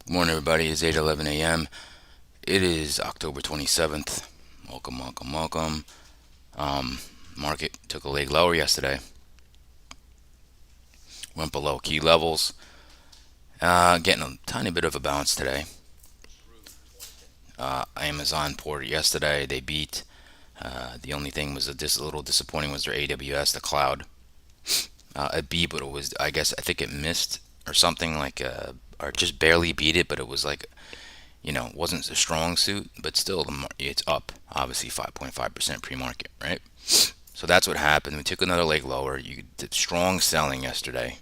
Good morning, everybody. It's 8:11 a.m. It is October 27th. Welcome, welcome, welcome. Um, Market took a leg lower yesterday. Went below key levels. Getting a tiny bit of a bounce today. Amazon poured yesterday. They beat. The only thing was a little disappointing was their AWS, the cloud. It beat, but it was, I think it missed or something or just barely beat it, but it was like, it wasn't a strong suit, but still, it's up, obviously 5.5% pre-market, right? So that's what happened. We took another leg lower. You did strong selling yesterday,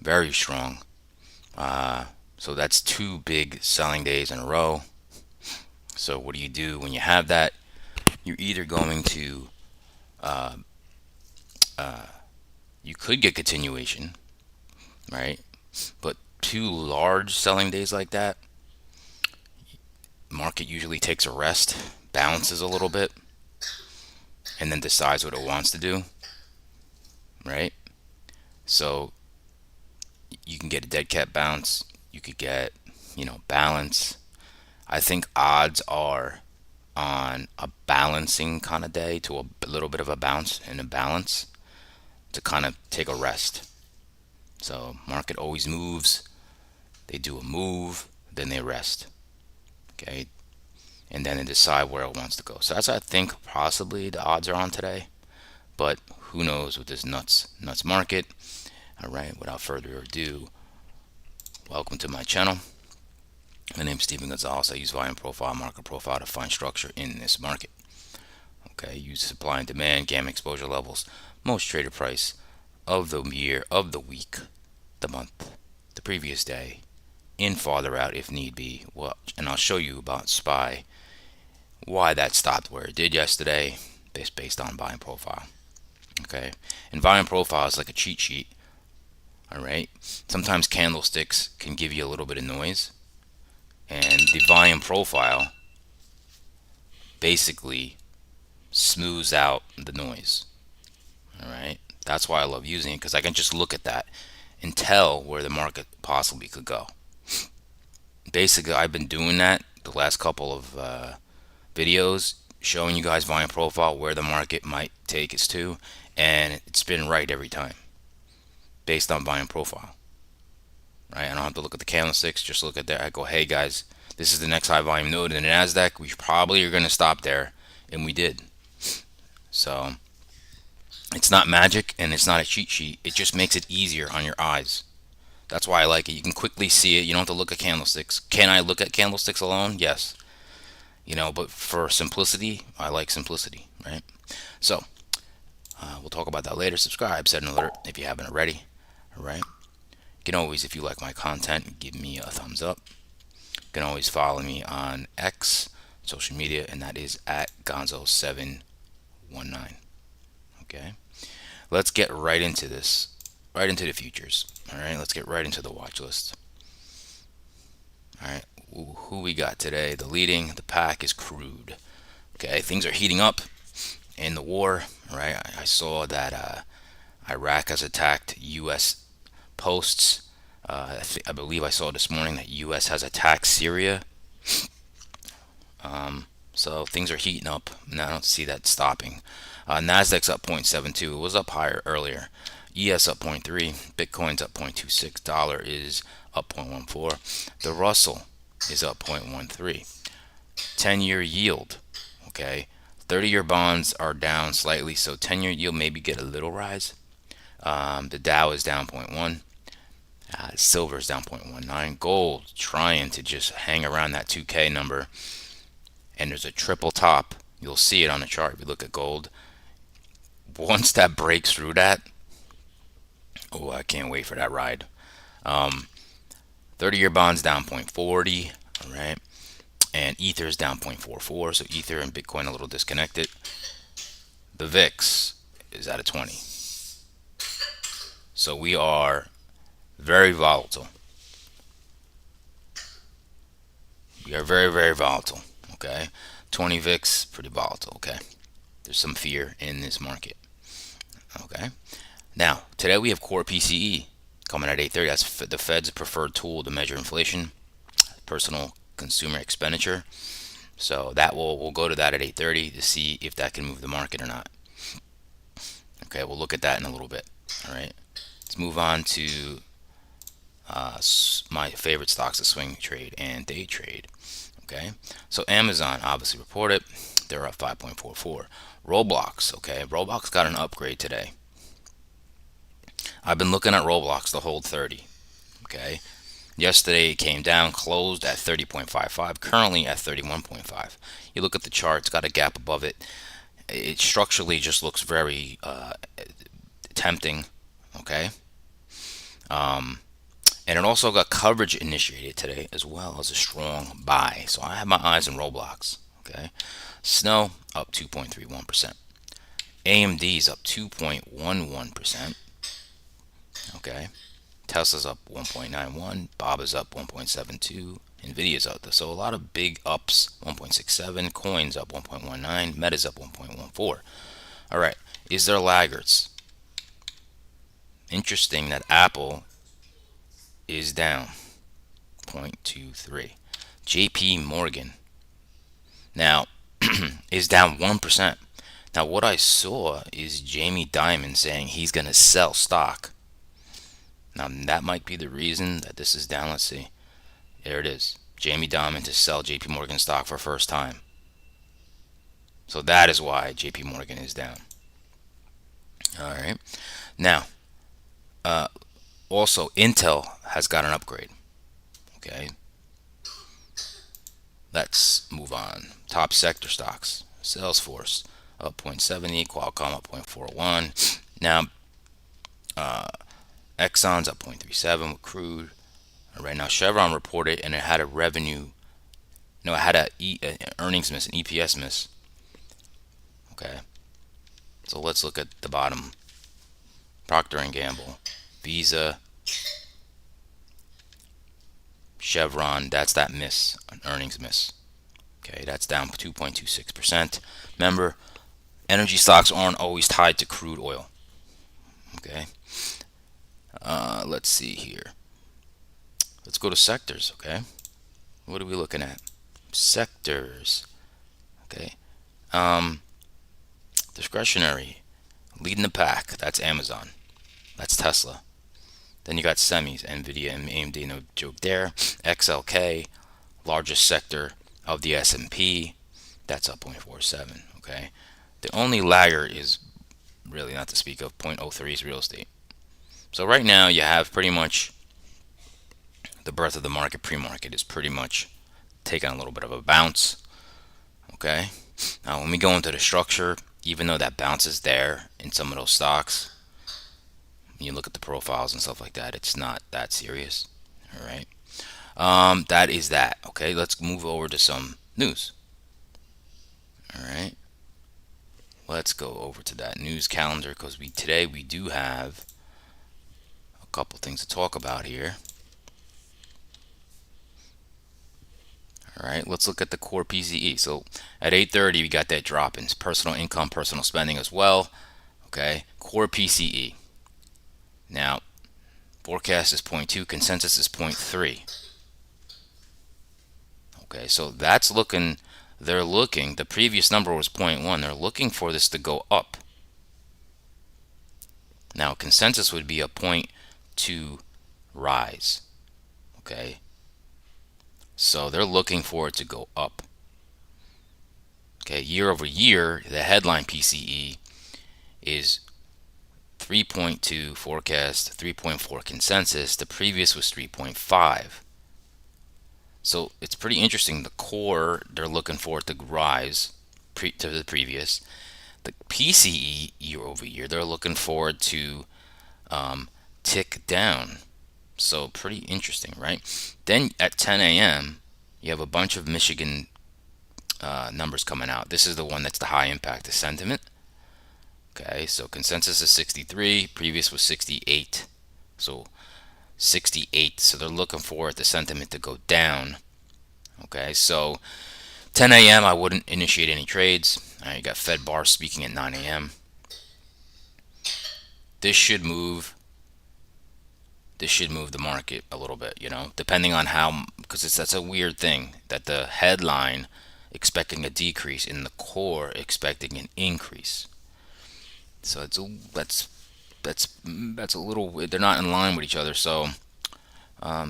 very strong. So that's two big selling days in a row. So what do you do when you have that? You're either going to, you could get continuation, right? But two large selling days like that, market usually takes a rest, bounces a little bit, and then decides what it wants to do, right? So you can get a dead cat bounce. You could get, balance. I think odds are on a balancing kind of day to a little bit of a bounce and a balance to kind of take a rest. So market always moves. They do a move, then they rest. Okay, and then they decide where it wants to go. So that's I think possibly the odds are on today. But who knows with this nuts market. All right, without further ado, welcome to my channel. My name is Steven Gonzalez. I use volume profile, market profile to find structure in this market. Okay, use supply and demand, gamma exposure levels, most traded price of the year, of the week, the month, the previous day, in farther out if need be. Well, and I'll show you about SPY, why that stopped where it did yesterday, based on volume profile. Okay, and volume profile is like a cheat sheet. All right, sometimes candlesticks can give you a little bit of noise, and the volume profile basically smooths out the noise. All right, that's why I love using it, because I can just look at that and tell where the market possibly could go. Basically, I've been doing that the last couple of videos, showing you guys volume profile, where the market might take us to, and it's been right every time based on volume profile. Right, I don't have to look at the candlesticks, just look at there. I go, hey guys, this is the next high volume node in the Nasdaq. We probably are going to stop there, and we did. So it's not magic and it's not a cheat sheet. It just makes it easier on your eyes. That's why I like it. You can quickly see it. You don't have to look at candlesticks. Can I look at candlesticks alone? Yes. But for simplicity, I like simplicity, right? So we'll talk about that later. Subscribe, set an alert if you haven't already. All right. You can always, if you like my content, give me a thumbs up. You can always follow me on X, social media, and that is at Gonzo719. Okay. Let's get right into this, right into the futures. All right. Let's get right into the watch list. All right. Who we got today? The pack is crude. Okay. Things are heating up in the war. Right. I saw that Iraq has attacked U.S. posts. I believe I saw this morning that U.S. has attacked Syria. So things are heating up, and I don't see that stopping. Nasdaq's up 0.72. It was up higher earlier. ES up 0.3. Bitcoin's up 0.26. Dollar is up 0.14. The Russell is up 0.13. 10-year yield. Okay. 30-year bonds are down slightly, so 10-year yield maybe get a little rise. The Dow is down 0.1. Silver is down 0.19. Gold trying to just hang around that 2K number. And there's a triple top. You'll see it on the chart if you look at gold. Once that breaks through that, oh, I can't wait for that ride. 30-year bonds down 0.40. All right. And Ether is down 0.44. So Ether and Bitcoin a little disconnected. The VIX is at a 20. So we are very volatile. We are very, very volatile. Okay. 20 VIX, pretty volatile. Okay. There's some fear in this market. Okay. Now, today we have core PCE coming at 8:30. That's the Fed's preferred tool to measure inflation. personal consumer expenditure. So that we'll go to that at 8:30 to see if that can move the market or not. Okay, we'll look at that in a little bit. All right, let's move on to my favorite stocks to swing trade and day trade. Okay, so Amazon obviously reported they're up 5.44. Roblox, okay, Roblox got an upgrade today. I've been looking at Roblox to hold 30. Okay, yesterday it came down, closed at 30.55, currently at 31.5. You look at the chart, it's got a gap above it. It structurally just looks very tempting. Okay, and it also got coverage initiated today as well as a strong buy. So I have my eyes on Roblox. Okay, Snow up 2.31%. AMD is up 2.11%. Okay, Tesla's up 1.91. Bob is up 1.72. Nvidia's up. So a lot of big ups. 1.67. Coins up 1.19. Meta's up 1.14. All right, is there laggards? Interesting that Apple is down 0.23. JP Morgan now is down 1%. Now what I saw is Jamie Dimon saying he's going to sell stock. Now that might be the reason that this is down. Let's see. There it is. Jamie Dimon to sell JP Morgan stock for first time. So that is why JP Morgan is down. All right. Now, also Intel has got an upgrade. Okay. Let's move on. Top sector stocks. Salesforce up 0.70. Qualcomm up 0.41. Now, Exxon's up 0.37 with crude. All right now, Chevron reported and it had a revenue. No, it had an earnings miss, an EPS miss. Okay. So let's look at the bottom. Procter and Gamble, Visa, Chevron. That's that miss, an earnings miss. Okay, that's down 2.26%. Remember, energy stocks aren't always tied to crude oil. Okay. Let's see here. Let's go to sectors. Okay. What are we looking at? Sectors. Okay. Discretionary. Leading the pack. That's Amazon. That's Tesla. Then you got semis, Nvidia and AMD, no joke there. XLK, largest sector of the S&P, that's up 0.47. Okay. The only laggard is really not to speak of 0.03 is real estate. So right now you have pretty much the birth of the market. Pre-market is pretty much taking a little bit of a bounce. Okay. Now when we go into the structure, even though that bounce is there in some of those stocks, you look at the profiles and stuff like that, it's not that serious. All right. That is that. Okay, let's move over to some news. All right. Let's go over to that news calendar because today we do have a couple things to talk about here. All right, let's look at the core PCE. So at 8:30 we got that drop in personal income, personal spending as well. Okay, core PCE. Now, forecast is 0.2, consensus is 0.3. Okay, so that's looking, they're looking, the previous number was 0.1. They're looking for this to go up. Now, consensus would be a 0.2 rise. Okay, so they're looking for it to go up. Okay, year over year, the headline PCE is 3.2 forecast, 3.4 consensus. The previous was 3.5. So it's pretty interesting. The core, they're looking for it to rise to the previous. The PCE year over year, they're looking for it to tick down. So pretty interesting, right? Then at 10 a.m., you have a bunch of Michigan numbers coming out. This is the one that's the high impact, the sentiment. Okay, so consensus is 63, previous was 68. So 68, so they're looking for the sentiment to go down. Okay, so 10 a.m. I wouldn't initiate any trades. You got Fed Bar speaking at 9 a.m. This should move the market a little bit, depending on how because that's a weird thing that the headline expecting a decrease in the core expecting an increase. So that's a little, they're not in line with each other. So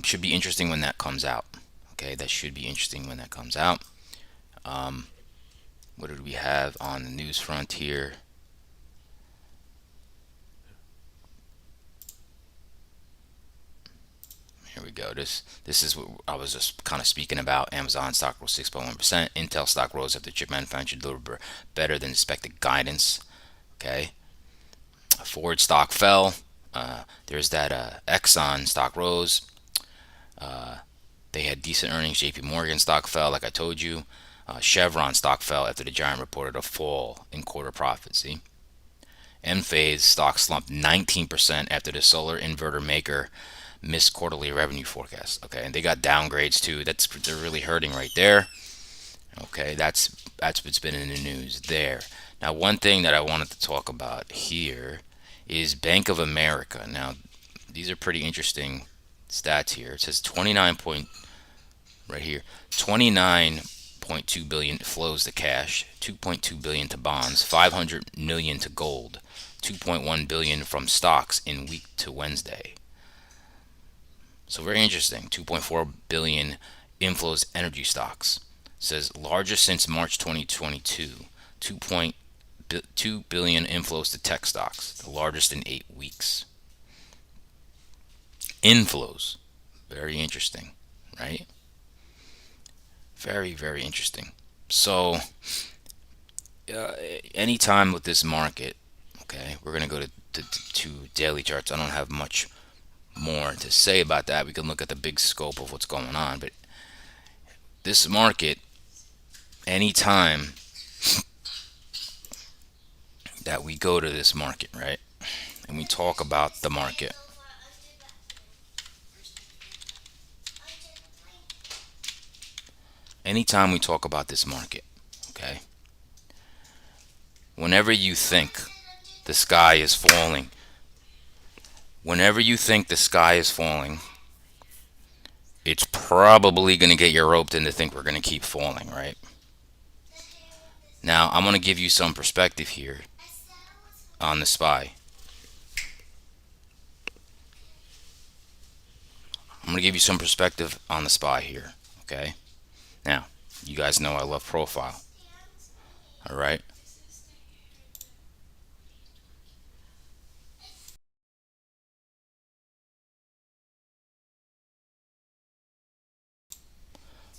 should be interesting when that comes out. Okay, that should be interesting when that comes out. What did we have on the news front here? Here we go. This is what I was just kind of speaking about. Amazon stock rose 6.1%. Intel stock rose after chip manufacturer delivered better than expected guidance. Okay. Ford stock fell. There's that Exxon stock rose. They had decent earnings. JP Morgan stock fell, like I told you. Chevron stock fell after the giant reported a fall in quarter profits. See? Enphase stock slumped 19% after the solar inverter maker missed quarterly revenue forecast. Okay, and they got downgrades too. They're really hurting right there. Okay, that's what's been in the news there. Now, one thing that I wanted to talk about here is Bank of America. Now, these are pretty interesting stats here. It says 29 point right here, 29.2 billion flows to cash, 2.2 billion to bonds, 500 million to gold, 2.1 billion from stocks in week to Wednesday. So very interesting. 2.4 billion inflows energy stocks. It says largest since March 2022. 2.2 billion inflows to tech stocks, the largest in 8 weeks. Inflows, very interesting, right? Very, very interesting. So, anytime with this market, okay, we're gonna go to daily charts. I don't have much more to say about that. We can look at the big scope of what's going on, but this market, anytime that we go to this market, right, and we talk about the market, anytime we talk about this market, okay, whenever you think the sky is falling, whenever you think the sky is falling, it's probably going to get you roped in to think we're going to keep falling, right? Now, I'm going to give you some perspective here on the SPY. I'm going to give you some perspective on the SPY here, okay? Now, you guys know I love profile, all right?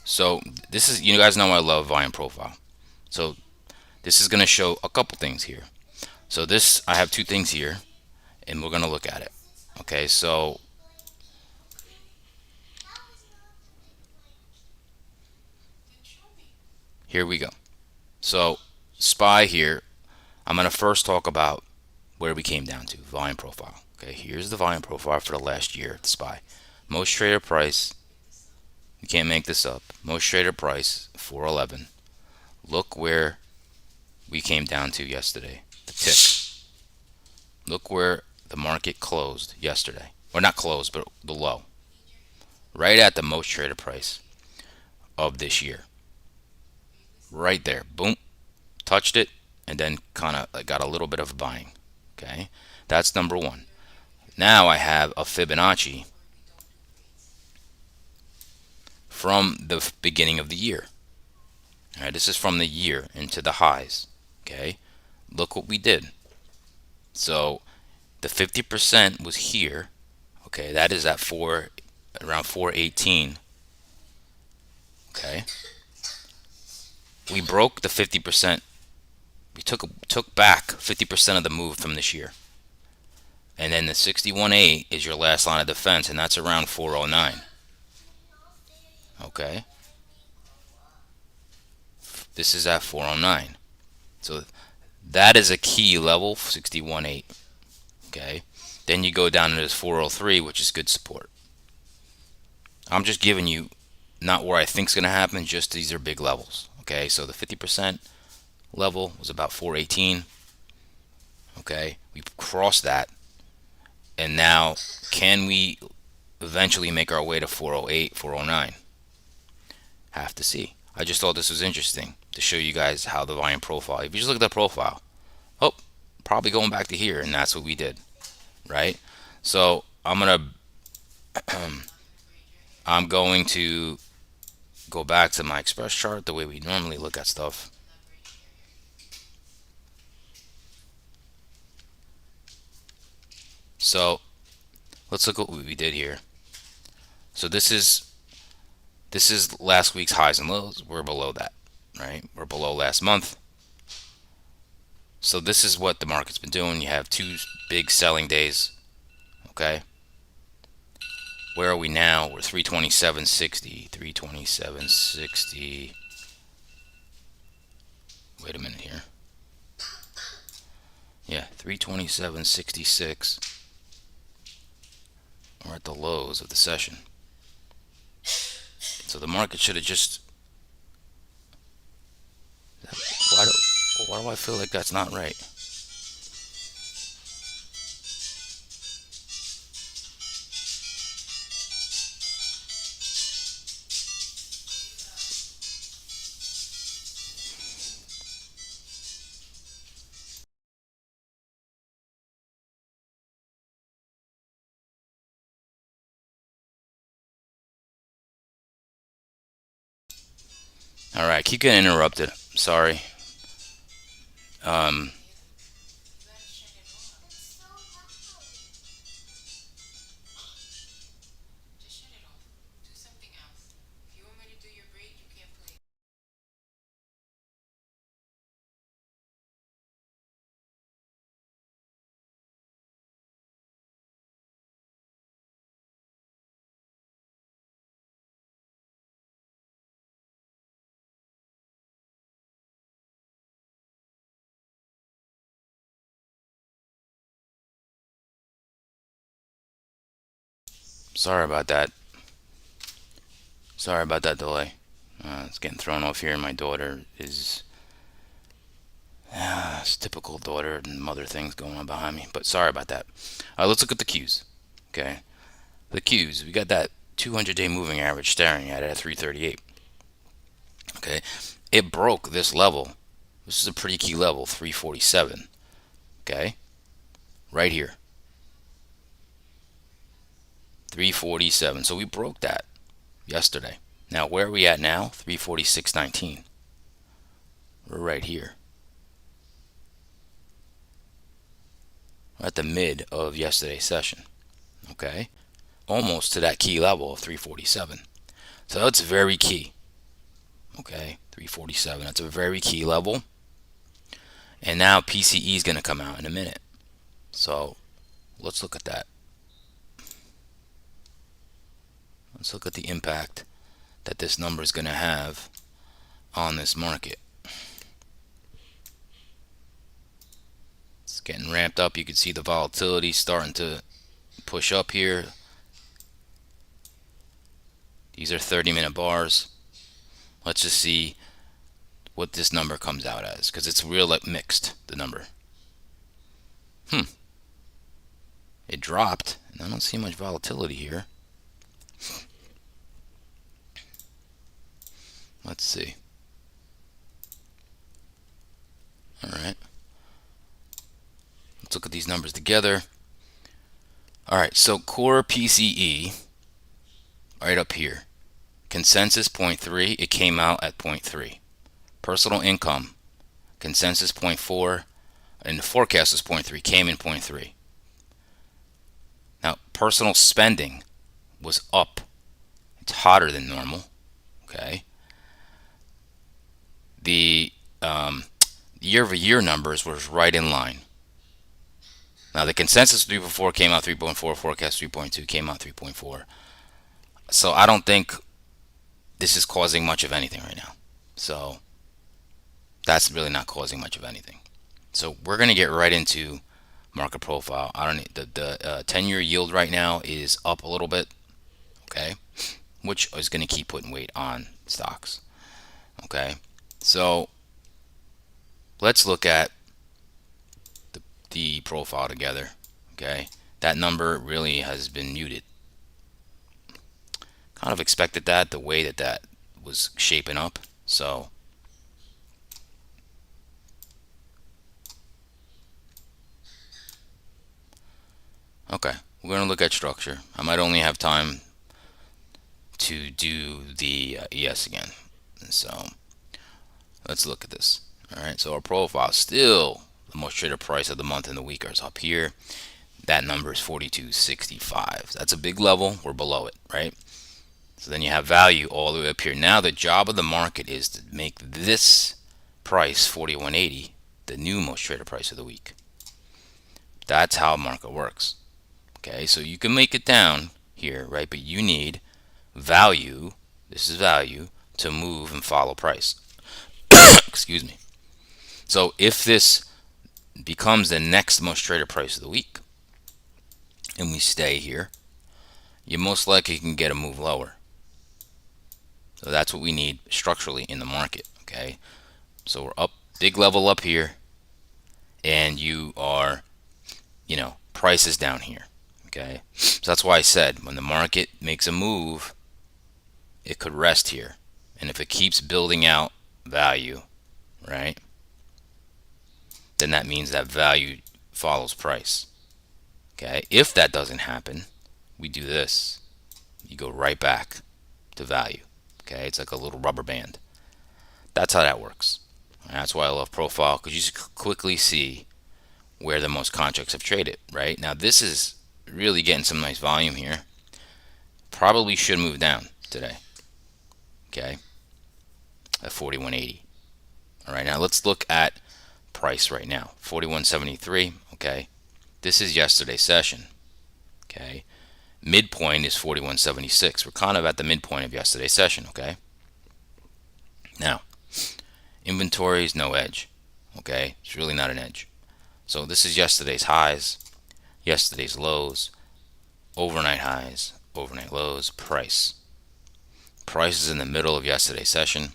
So this is, you guys know I love volume profile. So this is going to show a couple things here. So this, I have two things here, and we're going to look at it. Okay, so here we go. So SPY here, I'm going to first talk about where we came down to, volume profile. Okay, here's the volume profile for the last year at the SPY. Most trader price, you can't make this up. Most trader price, 411. Look where we came down to yesterday, the tick. Look where the market closed yesterday. Or not closed, but the low. Right at the most traded price of this year. Right there. Boom. Touched it and then kind of got a little bit of buying. Okay. That's number one. Now I have a Fibonacci from the beginning of the year. All right, this is from the year into the highs. Okay. Look what we did. So the 50% was here. Okay, that is at around 418. Okay. We broke the 50%. We took back 50% of the move from this year. And then the 61.8 is your last line of defense, and that's around 409. Okay. This is at 409. So that is a key level, 61.8. Okay. Then you go down to this 403, which is good support. I'm just giving you not where I think is going to happen, just these are big levels. Okay, so the 50% level was about 418. Okay, we crossed that. And now, can we eventually make our way to 408, 409? have to see. I just thought this was interesting to show you guys how the volume profile. If you just look at the profile, oh, probably going back to here, and that's what we did, right? So I'm going to go back to my express chart the way we normally look at stuff. So let's look at what we did here. So this is last week's highs and lows. We're below that, right? We're below last month. So this is what the market's been doing. You have two big selling days, okay? Where are we now? We're 327.60, 327.60. Wait a minute here. Yeah, 327.66. We're at the lows of the session. So the market should have just. Why do I feel like that's not right? All right, keep getting interrupted. Sorry. Um, sorry about that. Sorry about that delay. It's getting thrown off here. My daughter is. It's typical daughter and mother things going on behind me. But sorry about that. Let's look at the Qs. Okay. The Qs. We got that 200-day moving average staring at it at 338. Okay. It broke this level. This is a pretty key level, 347. Okay. Right here. 347. So we broke that yesterday. Now, where are we at now? 346.19. We're right here. We're at the mid of yesterday's session. Okay. Almost to that key level of 347. So that's very key. Okay. 347. That's a very key level. And now PCE is going to come out in a minute. So let's look at that. Let's look at the impact that this number is going to have on this market. It's getting ramped up. You can see the volatility starting to push up here. These are 30-minute bars. Let's just see what this number comes out as, because it's real mixed, the number. It dropped, and I don't see much volatility here. Let's see. All right. Let's look at these numbers together. All right, so core PCE, right up here. Consensus 0.3, it came out at 0.3. Personal income, consensus 0.4, and the forecast was 0.3, came in 0.3. Now, personal spending was up. It's hotter than normal. Okay. The year-over-year numbers was right in line. Now, the consensus 3.4 came out 3.4, forecast 3.2 came out 3.4. So I don't think this is causing much of anything right now. So that's really not causing much of anything. So we're going to get right into market profile. I don't need the 10-year yield right now is up a little bit, okay, which is going to keep putting weight on stocks. Okay, so let's look at the profile together. Okay, that number really has been muted. Kind of expected that, the way that was shaping up. So okay, we're going to look at structure. I might only have time to do the ES again. So let's look at this. All right, so our profile still the most traded price of the month and the week is up here. That number is 42.65. That's a big level. We're below it, right? So then you have value all the way up here. Now the job of the market is to make this price 41.80 the new most traded price of the week. That's how a market works. Okay, so you can make it down here, right? But you need value, this is value, to move and follow price. Excuse me. So if this becomes the next most traded price of the week and we stay here, you most likely can get a move lower. So that's what we need structurally in the market. Okay, so we're up, big level up here, and you are, price is down here. Okay, so that's why I said when the market makes a move, it could rest here, and if it keeps building out value, right, then that means that value follows price. Okay, if that doesn't happen, we do this. You go right back to value. Okay, it's like a little rubber band. That's how that works. And that's why I love profile, because you just quickly see where the most contracts have traded. Right now, this is really getting some nice volume here. Probably should move down today. Okay, at 41.80. All right, now let's look at price right now. 41.73. Okay, this is yesterday's session. Okay, midpoint is 41.76. We're kind of at the midpoint of yesterday's session. Okay, now inventory is no edge. Okay, it's really not an edge. So this is yesterday's highs, yesterday's lows, overnight highs, overnight lows, price. Price is in the middle of yesterday's session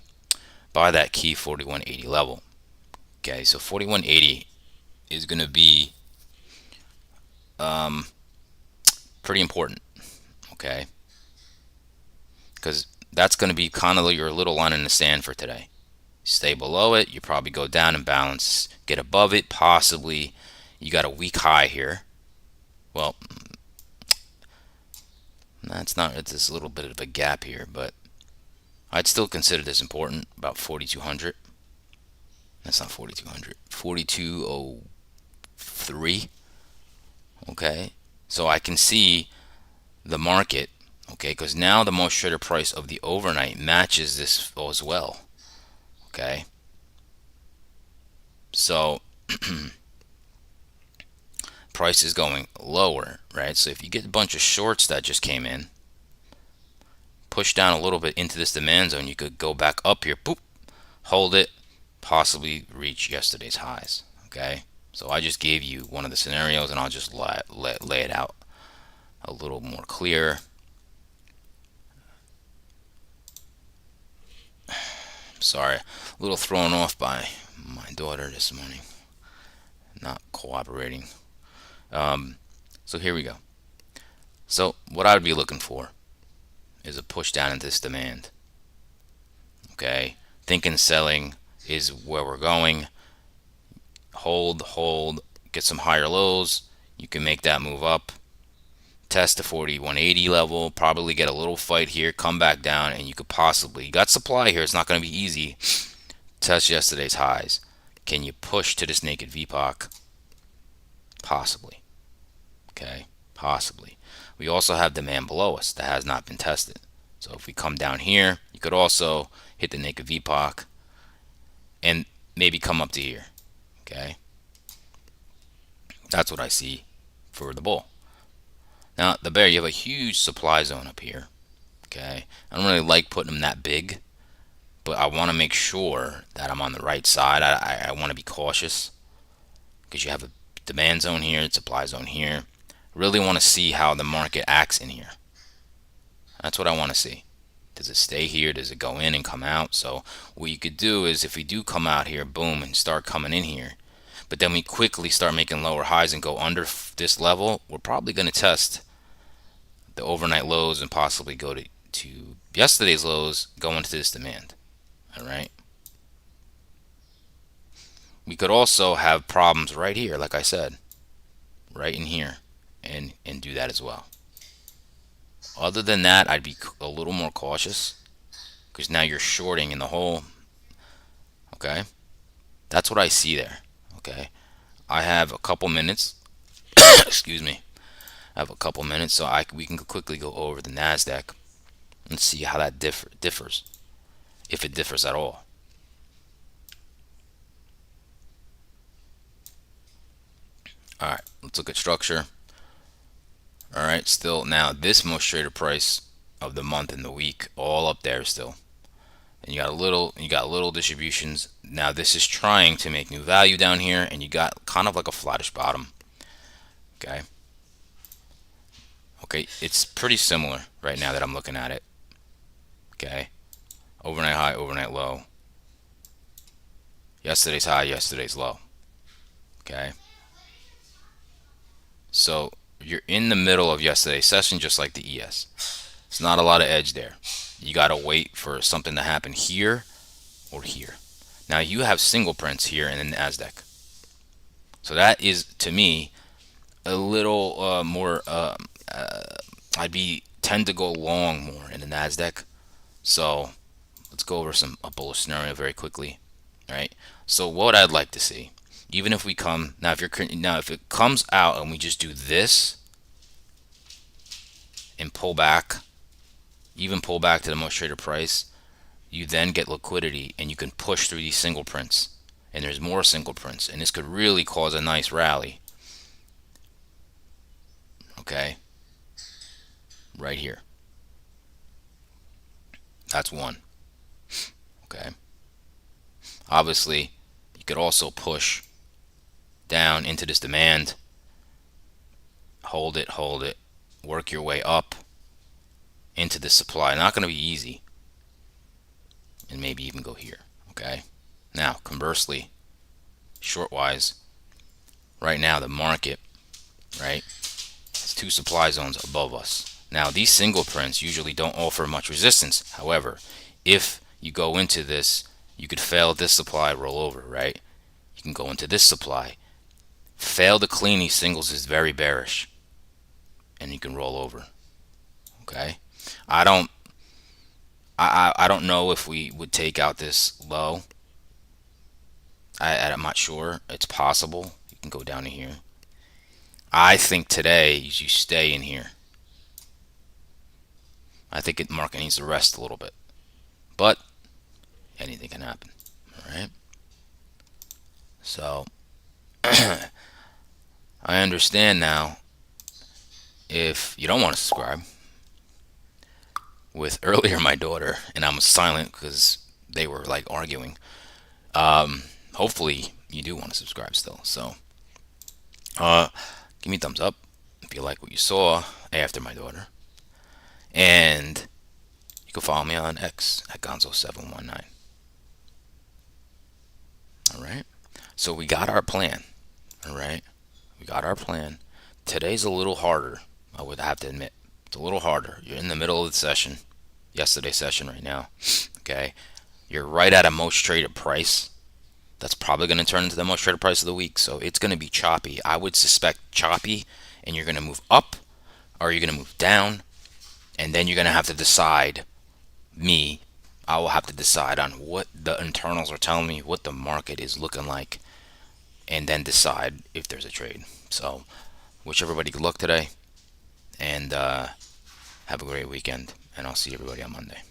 by that key 41.80 level. Okay, so 41.80 is going to be pretty important. Okay, because that's going to be kind of your little line in the sand for today. Stay below it, you probably go down and bounce, get above it, possibly you got a weak high here. Well, that's not, it's this little bit of a gap here, but I'd still consider this important, about 4,200. That's not 4,200, 4203. Okay, so I can see the market, okay, because now the most traded price of the overnight matches this as well. Okay, so price is going lower, right? So if you get a bunch of shorts that just came in, push down a little bit into this demand zone, you could go back up here, boop, hold it, possibly reach yesterday's highs. Okay, so I just gave you one of the scenarios, and I'll just lay it out a little more clear. Sorry, a little thrown off by my daughter this morning, not cooperating. So here we go. So what I would be looking for is a push down into this demand. Okay, thinking selling is where we're going. Hold, get some higher lows. You can make that move up. Test the 41.80 level, probably get a little fight here, come back down, and you could possibly, you got supply here, it's not going to be easy. Test yesterday's highs. Can you push to this naked VPOC? Possibly. Okay, possibly. We also have demand below us that has not been tested. So if we come down here, you could also hit the naked VPOC and maybe come up to here. Okay, that's what I see for the bull. Now, the bear, you have a huge supply zone up here. Okay, I don't really like putting them that big, but I want to make sure that I'm on the right side. I want to be cautious because you have a demand zone here, supply zone here. Really want to see how the market acts in here. That's what I want to see. Does it stay here? Does it go in and come out? So what you could do is, if we do come out here, boom, and start coming in here, but then we quickly start making lower highs and go under this level, we're probably going to test the overnight lows and possibly go to to yesterday's lows, go into this demand. All right. We could also have problems right here, like I said, right in here, and do that as well. Other than that, I'd be a little more cautious because now you're shorting in the hole. Okay, that's what I see there. Okay, I have a couple minutes. Excuse me. I have a couple minutes, so we can quickly go over the Nasdaq and see how that differs, if it differs at all. All right, let's look at structure. All right, still now this most traded price of the month and the week, all up there still. And you got little distributions. Now this is trying to make new value down here, and you got kind of like a flattish bottom. Okay. Okay, it's pretty similar right now that I'm looking at it. Okay. Overnight high, overnight low. Yesterday's high, yesterday's low. Okay. So you're in the middle of yesterday's session, just like the ES. It's not a lot of edge there. You got to wait for something to happen here or here. Now you have single prints here in the Nasdaq. So that is, to me, a little more. Tend to go long more in the Nasdaq. So let's go over a bullish scenario very quickly. All right. So what I'd like to see, even if we come now, if it comes out and we just do this and pull back, even pull back to the most traded price, you then get liquidity and you can push through these single prints. And there's more single prints, and this could really cause a nice rally. Okay, right here. That's one. Okay. Obviously, you could also push down into this demand, hold it, work your way up into this supply. Not going to be easy, and maybe even go here. Okay. Now, conversely, short-wise, right now the market, right, it's two supply zones above us. Now, these single prints usually don't offer much resistance. However, if you go into this, you could fail this supply, roll over, right? You can go into this supply. Fail to clean these singles is very bearish, and you can roll over. Okay, I don't know if we would take out this low. I'm not sure. It's possible. You can go down to here. I think today you stay in here. I think the market needs to rest a little bit, but anything can happen. All right. So I understand now if you don't want to subscribe. With earlier my daughter, and I'm silent because they were like arguing. Hopefully you do want to subscribe still. So give me a thumbs up if you like what you saw after my daughter. And you can follow me on X at Gonzo719. All right. So we got our plan. All right. We got our plan. Today's a little harder, I would have to admit. It's a little harder. You're in the middle of the session, yesterday's session right now. Okay. You're right at a most traded price. That's probably going to turn into the most traded price of the week. So it's going to be choppy. I would suspect choppy, and you're going to move up or you're going to move down. And then you're going to have to decide, I will have to decide on what the internals are telling me, what the market is looking like, and then decide if there's a trade. So, wish everybody good luck today, and have a great weekend, and I'll see everybody on Monday.